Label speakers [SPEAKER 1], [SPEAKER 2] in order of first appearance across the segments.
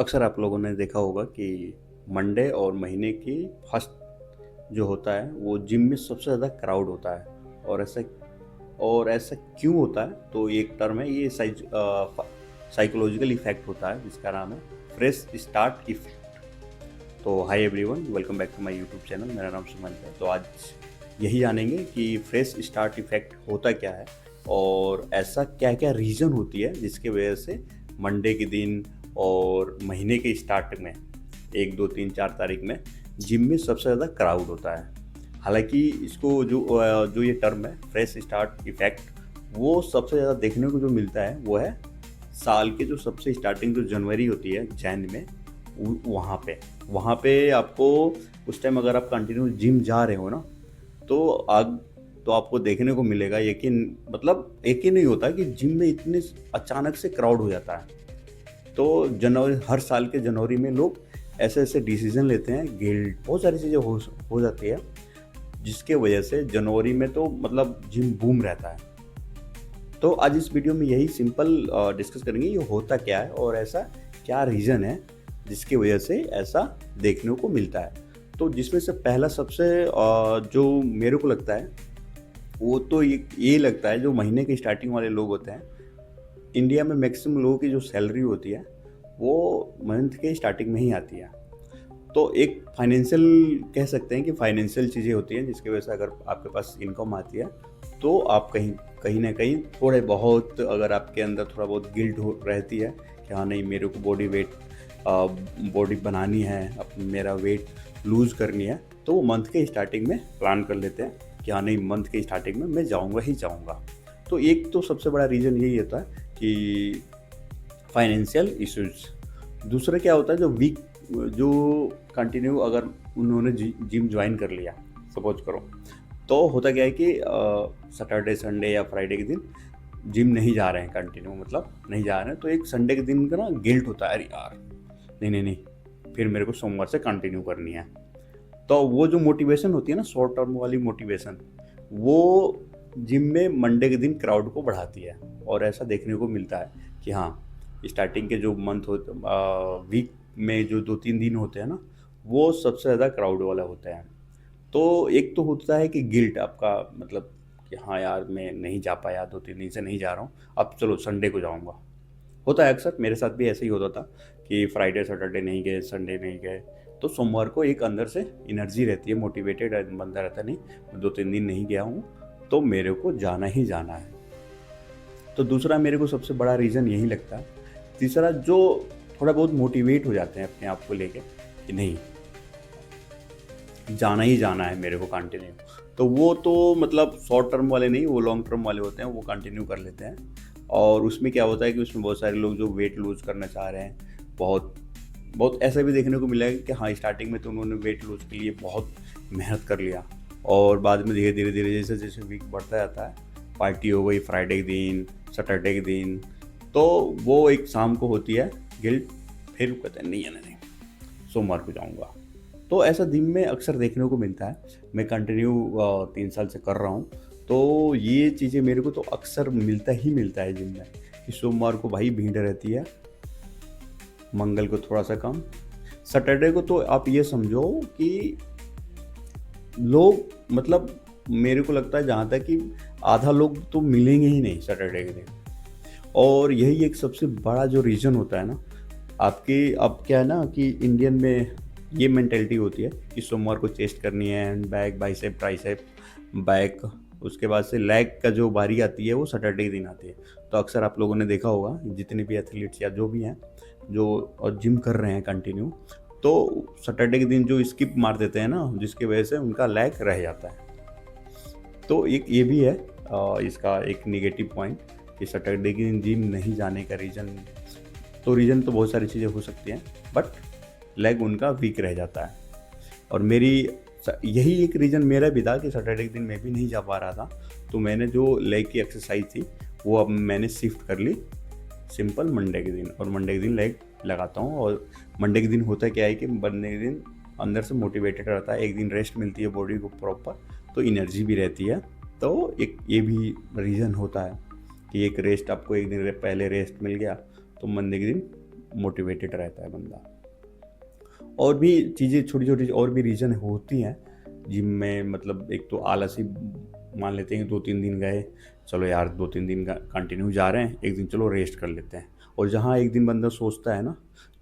[SPEAKER 1] अक्सर आप लोगों ने देखा होगा कि मंडे और महीने की फर्स्ट जो होता है वो जिम में सबसे ज़्यादा क्राउड होता है। और ऐसा क्यों होता है? तो ये एक टर्म है, ये साइकोलॉजिकल इफेक्ट होता है जिसका नाम है फ्रेश स्टार्ट इफेक्ट। तो hi everyone, welcome back to my YouTube channel. मेरा नाम सुमन है। तो आज यही जानेंगे कि फ्रेश स्टार्ट इफेक्ट होता क्या है और ऐसा क्या क्या रीज़न होती है जिसके वजह से मंडे के दिन और महीने के स्टार्ट में 1 2 3 4 तारीख में जिम में सबसे ज़्यादा क्राउड होता है। हालांकि इसको जो ये टर्म है फ्रेश स्टार्ट इफेक्ट, वो सबसे ज़्यादा देखने को जो मिलता है वो है साल के जो सबसे स्टार्टिंग जो जनवरी होती है जैन में। वहाँ पे आपको उस टाइम अगर आप कंटिन्यू जिम जा रहे हो ना, तो आग तो आपको देखने को मिलेगा। यकीन मतलब एक ही नहीं होता कि जिम में इतने अचानक से क्राउड हो जाता है। तो जनवरी, हर साल के जनवरी में लोग ऐसे ऐसे डिसीजन लेते हैं, गिल्ट, बहुत सारी चीज़ें हो जाती है जिसके वजह से जनवरी में तो मतलब जिम बूम रहता है। तो आज इस वीडियो में यही सिंपल डिस्कस करेंगे ये होता क्या है और ऐसा क्या रीज़न है जिसकी वजह से ऐसा देखने को मिलता है। तो जिसमें से पहला सबसे जो मेरे को लगता है वो तो ये लगता है, जो महीने के स्टार्टिंग वाले लोग होते हैं, इंडिया में मैक्सिमम लोगों की जो सैलरी होती है वो मंथ के स्टार्टिंग में ही आती है। तो एक फाइनेंशियल, कह सकते हैं कि फाइनेंशियल चीज़ें होती हैं जिसकी वजह से अगर आपके पास इनकम आती है तो आप कहीं कहीं ना कहीं थोड़े बहुत, अगर आपके अंदर थोड़ा बहुत गिल्ट हो रहती है कि हाँ नहीं, मेरे को बॉडी बनानी है, मेरा वेट लूज़ करनी है, तो वो मंथ के स्टार्टिंग में प्लान कर लेते हैं कि हाँ नहीं, मंथ के स्टार्टिंग में मैं जाऊँगा ही जाऊँगा। तो एक तो सबसे बड़ा रीज़न यही होता है कि फाइनेंशियल इश्यूज। दूसरा क्या होता है, जो कंटिन्यू अगर उन्होंने जिम ज्वाइन कर लिया, सपोज करो, तो होता क्या है कि सैटरडे संडे या फ्राइडे के दिन जिम नहीं जा रहे हैं कंटिन्यू, मतलब नहीं जा रहे हैं, तो एक संडे के दिन का ना गिल्ट होता है, अरे यार नहीं नहीं नहीं, फिर मेरे को सोमवार से कंटिन्यू करनी है। तो वो जो मोटिवेशन होती है ना, शॉर्ट टर्म वाली मोटिवेशन, वो जिम में मंडे के दिन क्राउड को बढ़ाती है। और ऐसा देखने को मिलता है कि हाँ, स्टार्टिंग के जो मंथ होते, वीक में जो 2 3 दिन होते हैं ना, वो सबसे ज़्यादा क्राउड वाला होता है। तो एक तो होता है कि गिल्ट आपका, मतलब कि हाँ यार मैं नहीं जा पाया, 2 3 दिन से नहीं जा रहा हूँ, अब चलो संडे को जाऊँगा। होता है अक्सर, मेरे साथ भी ऐसे ही होता था कि फ्राइडे सैटरडे नहीं गए, संडे नहीं गए, तो सोमवार को एक अंदर से एनर्जी रहती है, मोटिवेटेड बंदा रहता, नहीं मैं 2 3 दिन नहीं गया हूँ तो मेरे को जाना ही जाना है। तो दूसरा मेरे को सबसे बड़ा रीज़न यही लगता है। तीसरा, जो थोड़ा बहुत मोटिवेट हो जाते हैं अपने आप को लेके कि नहीं, जाना ही जाना है मेरे को कंटिन्यू, तो वो तो मतलब शॉर्ट टर्म वाले नहीं, वो लॉन्ग टर्म वाले होते हैं, वो कंटिन्यू कर लेते हैं। और उसमें क्या होता है कि उसमें बहुत सारे लोग जो वेट लूज़ करना चाह रहे हैं, बहुत बहुत ऐसा भी देखने को मिला है कि हाँ, स्टार्टिंग में तो उन्होंने वेट लूज़ के लिए बहुत मेहनत कर लिया और बाद में धीरे धीरे धीरे जैसे जैसे वीक बढ़ता जाता है, पार्टी हो गई फ्राइडे के दिन, सैटरडे के दिन, तो वो एक शाम को होती है गिल्ट, फिर कहते हैं नहीं है, नहीं सोमवार को जाऊँगा। तो ऐसा दिन में अक्सर देखने को मिलता है। मैं कंटिन्यू 3 साल से कर रहा हूँ, तो ये चीज़ें मेरे को तो अक्सर मिलता ही मिलता है जिम में कि सोमवार को भाई भीड़ रहती है, मंगल को थोड़ा सा कम, सैटरडे को तो आप ये समझो कि लोग, मतलब मेरे को लगता है जहाँ तक कि आधा लोग तो मिलेंगे ही नहीं सैटरडे के दिन। और यही एक सबसे बड़ा जो रीज़न होता है ना आपकी, अब क्या है ना कि इंडियन में ये मेंटेलिटी होती है कि सोमवार को चेस्ट करनी है, and back, bicep, tricep, back, उसके बाद से लेग का जो बारी आती है वो सैटरडे के दिन आती है। तो अक्सर आप लोगों ने देखा होगा, जितने भी एथलीट्स या जो भी हैं जो और जिम कर रहे हैं कंटिन्यू, तो सैटरडे के दिन जो स्किप मार देते हैं ना, जिसकी वजह से उनका लेग रह जाता है। तो एक ये भी है इसका एक निगेटिव पॉइंट कि सैटरडे के दिन जिम नहीं जाने का रीज़न तो बहुत सारी चीज़ें हो सकती हैं, बट लेग उनका वीक रह जाता है। और यही एक रीज़न मेरा भी था कि सैटरडे के दिन मैं भी नहीं जा पा रहा था, तो मैंने जो लेग की एक्सरसाइज थी वो अब मैंने शिफ्ट कर ली सिंपल मंडे के दिन, और मंडे के दिन लेग लगाता हूँ। और मंडे के दिन होता क्या है कि मंडे के दिन अंदर से मोटिवेटेड रहता है, एक दिन रेस्ट मिलती है बॉडी को प्रॉपर, तो एनर्जी भी रहती है। तो एक ये भी रीज़न होता है कि एक रेस्ट, आपको एक दिन पहले रेस्ट मिल गया तो मंडे के दिन मोटिवेटेड रहता है बंदा। और भी चीज़ें छोटी छोटी और भी रीज़न होती हैं जिम में, मतलब एक तो आलसी मान लेते हैं कि 2-3 दिन गए, चलो यार 2-3 दिन का कंटिन्यू जा रहे हैं, एक दिन चलो रेस्ट कर लेते हैं। और जहाँ एक दिन बंदा सोचता है ना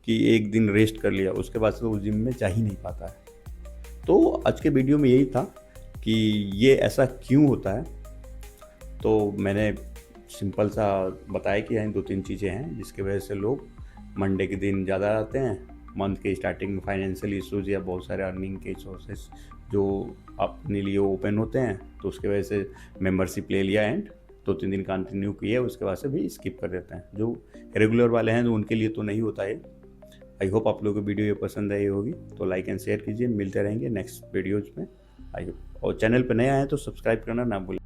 [SPEAKER 1] कि एक दिन रेस्ट कर लिया, उसके बाद से वो जिम में जा ही नहीं पाता है। तो आज के वीडियो में यही था कि ये ऐसा क्यों होता है। तो मैंने सिंपल सा बताया कि यहाँ 2-3 चीज़ें हैं जिसकी वजह से लोग मंडे के दिन ज़्यादा आते हैं। मंथ के स्टार्टिंग में फाइनेंशियल इश्यूज़ या बहुत सारे अर्निंग के सोर्सेस जो अपने लिए ओपन होते हैं, तो उसके वजह से मेंबरशिप ले लिया एंड 2-3 दिन कंटिन्यू किया, उसके बाद से भी स्किप कर देते हैं। जो रेगुलर वाले हैं तो उनके लिए तो नहीं होता है। आई होप आप लोगों को वीडियो ये पसंद आई होगी, तो लाइक एंड शेयर कीजिए। मिलते रहेंगे नेक्स्ट वीडियोज़ में। आई होप, और चैनल पर नए आए तो सब्सक्राइब करना ना भूलें।